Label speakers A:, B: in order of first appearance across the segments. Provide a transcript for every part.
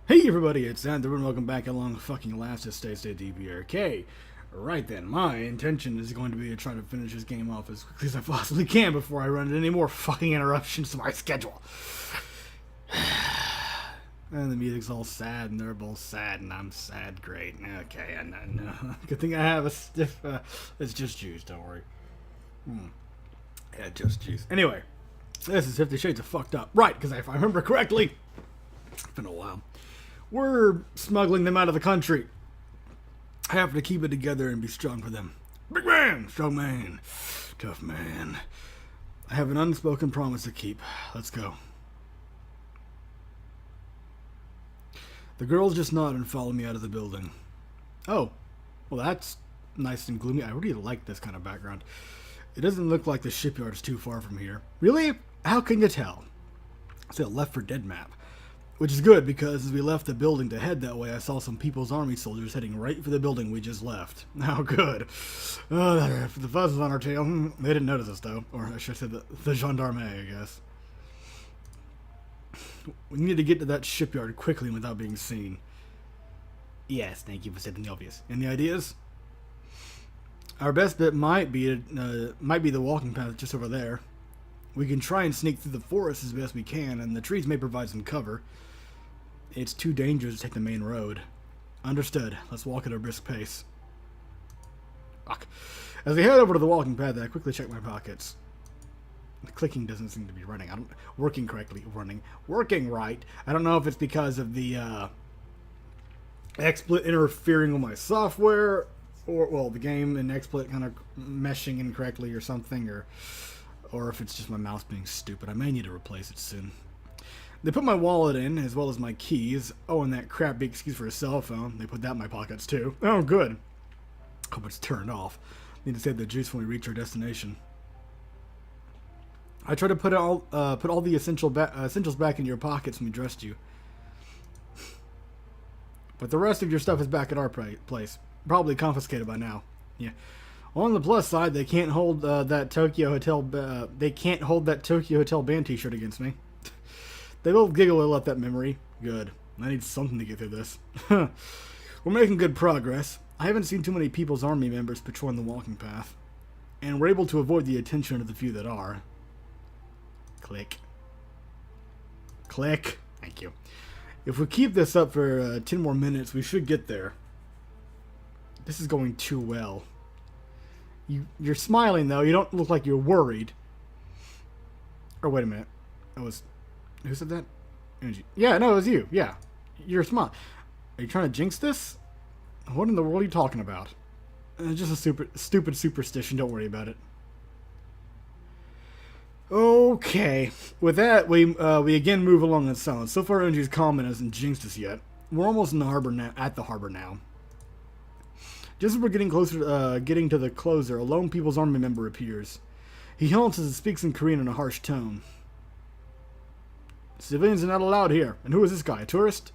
A: Hey everybody, it's Andrew and welcome back along the fucking last Estate DBRK. Right then, my intention is going to be to try to finish this game off as quickly as I possibly can before I run into any more fucking interruptions to my schedule. And the music's all sad and they're both sad and I'm sad. Great. Okay, and good thing I have a stiff, it's just juice, don't worry. Yeah, just juice. Anyway, this is 50 Shades of Fucked Up. Right, because if I remember correctly, it's been a while. We're smuggling them out of the country. I have to keep it together and be strong for them. Big man, strong man, tough man. I have an unspoken promise to keep. Let's go. The girls just nod and follow me out of the building. Oh, well that's nice and gloomy. I really like this kind of background. It doesn't look like the shipyard is too far from here. Really? How can you tell? It's a Left 4 Dead map. Which is good, because as we left the building to head that way, I saw some People's Army soldiers heading right for the building we just left. How good. Oh, the fuzz is on our tail. They didn't notice us, though. Or I should have said the gendarme, I guess. We need to get to that shipyard quickly without being seen. Yes, thank you for stating the obvious. Any ideas? Our best bet might be the walking path just over there. We can try and sneak through the forest as best we can, and the trees may provide some cover. It's too dangerous to take the main road. Understood. Let's walk at a brisk pace. Fuck. As we head over to the walking path, I quickly check my pockets. The clicking doesn't seem to be running. Working right. I don't know if it's because of the XSplit interfering with my software, or well, the game and XSplit kind of meshing incorrectly or something, or if it's just my mouse being stupid. I may need to replace it soon. They put my wallet in, as well as my keys. Oh, and that crappy excuse for a cell phone. They put that in my pockets, too. Oh, good. Hope it's turned off. Need to save the juice when we reach our destination. I try to put all the essentials back in your pockets when we dressed you. But the rest of your stuff is back at our place. Probably confiscated by now. Yeah. On the plus side, they can't hold that Tokyo Hotel. They can't hold that Tokyo Hotel band T-shirt against me. They both giggle a little at that memory. Good. I need something to get through this. We're making good progress. I haven't seen too many People's Army members patrolling the walking path, and we're able to avoid the attention of the few that are. Click. Click. Thank you. If we keep this up for 10 more minutes, we should get there. This is going too well. You're smiling, though. You don't look like you're worried. Or wait a minute. Who said that? Eunji. Yeah, no, it was you. Yeah. You're smiling. Are you trying to jinx this? What in the world are you talking about? Just a stupid superstition. Don't worry about it. Okay. With that, we again move along in silence. So far, Eunji's comment hasn't jinxed us yet. We're almost in the harbor now. At the harbor now. Just as we're getting closer, getting to the closer, a lone People's Army member appears. He halts and speaks in Korean in a harsh tone. Civilians are not allowed here. And who is this guy? A tourist?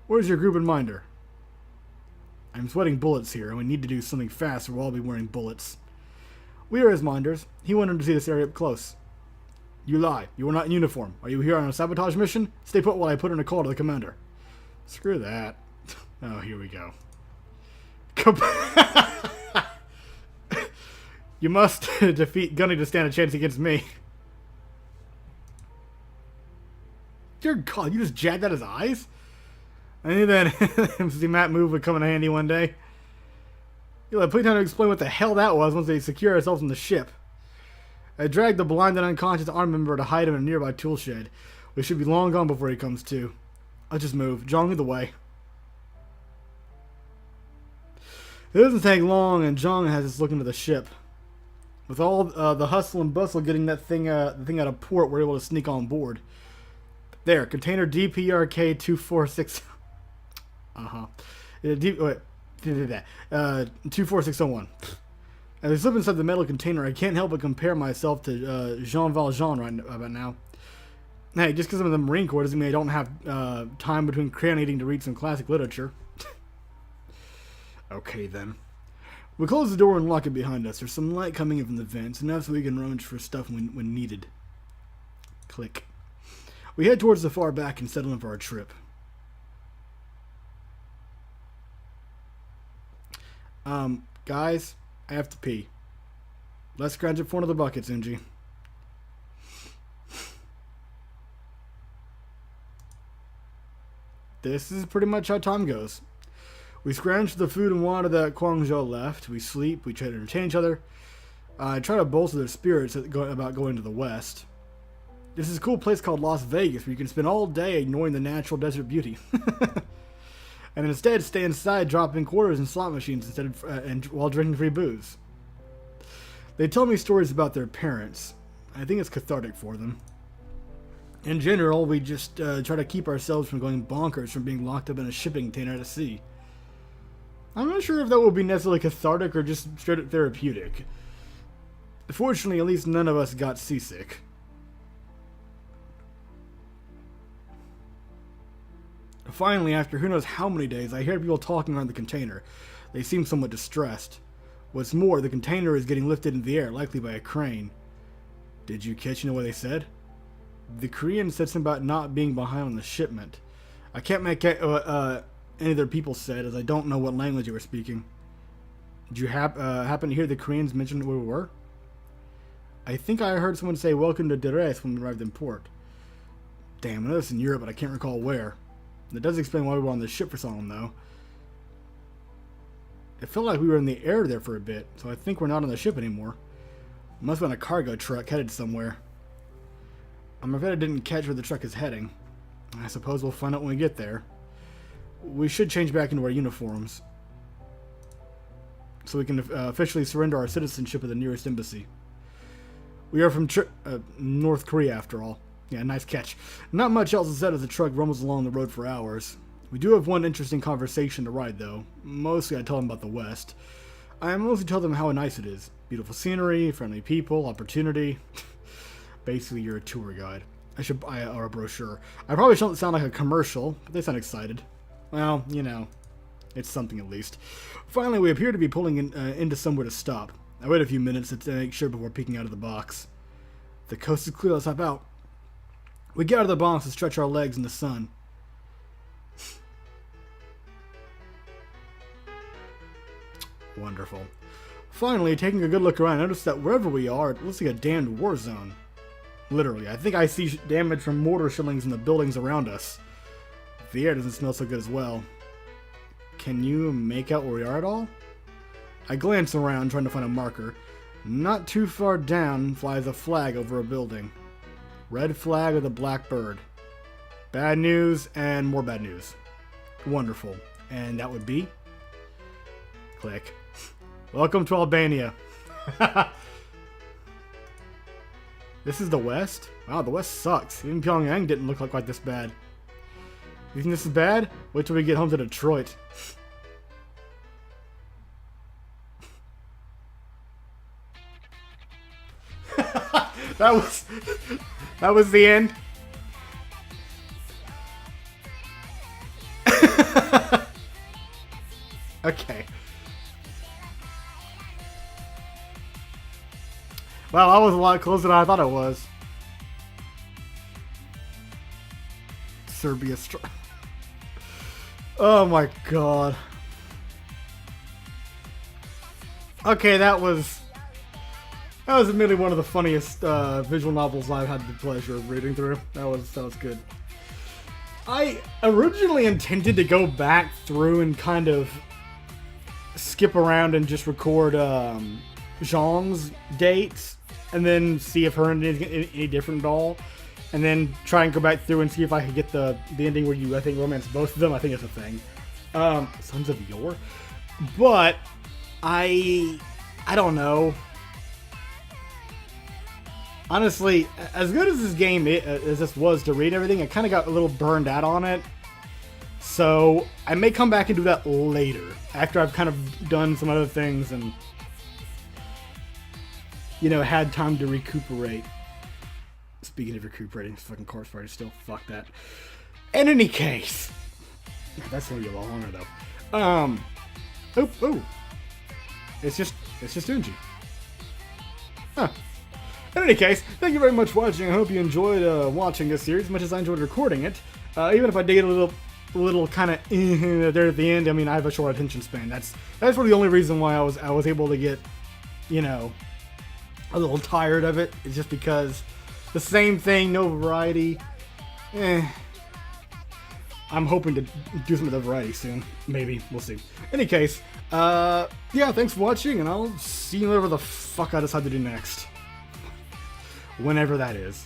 A: Where's your group and minder? I'm sweating bullets here, and we need to do something fast or we'll all be wearing bullets. We are his minders. He wanted to see this area up close. You lie. You are not in uniform. Are you here on a sabotage mission? Stay put while I put in a call to the commander. Screw that. Oh, here we go. You must defeat Gunny to stand a chance against me. Dear God, you just jabbed at his eyes? I knew that MC Matt move would come in handy one day. You'll have plenty of time to explain what the hell that was once they secure ourselves in the ship. I dragged the blind and unconscious arm member to hide him in a nearby tool shed. We should be long gone before he comes to. Let's just move. Jong, lead the way. It doesn't take long, and Jong has us looking to the ship. With all the hustle and bustle getting the thing out of port, we're able to sneak on board. There, container DPRK 246. 24601. As I slip inside the metal container, I can't help but compare myself to Jean Valjean right about now. Hey, just because I'm in the Marine Corps doesn't mean I don't have time between crayoniting to read some classic literature. Okay, then. We close the door and lock it behind us. There's some light coming in from the vents, enough so we can rummage for stuff when needed. Click. We head towards the far back and settle in for our trip. Guys, I have to pee. Let's scratch it for one of the buckets, Eunji. This is pretty much how time goes. We scrounge for the food and water that Guangzhou left. We sleep. We try to entertain each other. I try to bolster their spirits about going to the west. This is a cool place called Las Vegas where you can spend all day ignoring the natural desert beauty. And instead stay inside dropping quarters in slot machines while drinking free booze. They tell me stories about their parents. I think it's cathartic for them. In general, we just try to keep ourselves from going bonkers from being locked up in a shipping container at sea. I'm not sure if that will be necessarily cathartic or just straight up therapeutic. Fortunately, at least none of us got seasick. Finally, after who knows how many days, I hear people talking around the container. They seem somewhat distressed. What's more, the container is getting lifted into the air, likely by a crane. Did you catch what they said? The Korean said something about not being behind on the shipment. I can't make any of their people said, as I don't know what language they were speaking. Did you happen to hear the Koreans mention where we were? I think I heard someone say welcome to Deres when we arrived in port. Damn, I know it's in Europe, but I can't recall where. That does explain why we were on the ship for so long, though. It felt like we were in the air there for a bit, so I think we're not on the ship anymore. Must have been a cargo truck headed somewhere. I'm afraid I didn't catch where the truck is heading. I suppose we'll find out when we get there. We should change back into our uniforms, so we can officially surrender our citizenship at the nearest embassy. We are from North Korea, after all. Yeah, nice catch. Not much else is said as the truck rumbles along the road for hours. We do have one interesting conversation to ride, though. Mostly I tell them about the West. I mostly tell them how nice it is. Beautiful scenery, friendly people, opportunity. Basically, you're a tour guide. Or a brochure. I probably shouldn't sound like a commercial, but they sound excited. Well, you know, it's something at least. Finally, we appear to be pulling into somewhere to stop. I wait a few minutes to make sure before peeking out of the box. The coast is clear, let's hop out. We get out of the box and stretch our legs in the sun. Wonderful. Finally, taking a good look around, I notice that wherever we are, it looks like a damned war zone. Literally, I think I see damage from mortar shellings in the buildings around us. The air doesn't smell so good as well. Can you make out where we are at all? I glance around, trying to find a marker. Not too far down flies a flag over a building. Red flag with a black bird. Bad news and more bad news. Wonderful. And that would be... Click. Welcome to Albania. This is the West? Wow, the West sucks. Even Pyongyang didn't look like quite this bad. You think this is bad? Wait till we get home to Detroit. That was the end. Okay. Well, that was a lot closer than I thought it was. Serbia. Oh my god. Okay, that was admittedly one of the funniest visual novels I've had the pleasure of reading through. That was good. I originally intended to go back through and kind of skip around and just record Zhang's dates, and then see if her ending is any different at all, and then try and go back through and see if I could get the ending where you, I think, romance both of them. I think it's a thing. Sons of Yore. But I don't know. Honestly, as good as this game as this was to read everything, I kind of got a little burned out on it. So I may come back and do that later, after I've kind of done some other things and, you know, had time to recuperate. Speaking of recuperating, fucking Corpse Party still, fuck that. In any case, that's gonna be a lot longer though. Oh, it's just Eunji. Huh. In any case, thank you very much for watching. I hope you enjoyed watching this series as much as I enjoyed recording it. Even if I did get a little little kind of there at the end. I mean, I have a short attention span. That's really the only reason why I was able to get, you know, a little tired of it. It's just because the same thing, no variety. I'm hoping to do some of the variety soon. Maybe. We'll see. Any case, yeah, thanks for watching, and I'll see you whatever the fuck I decide to do next. Whenever that is.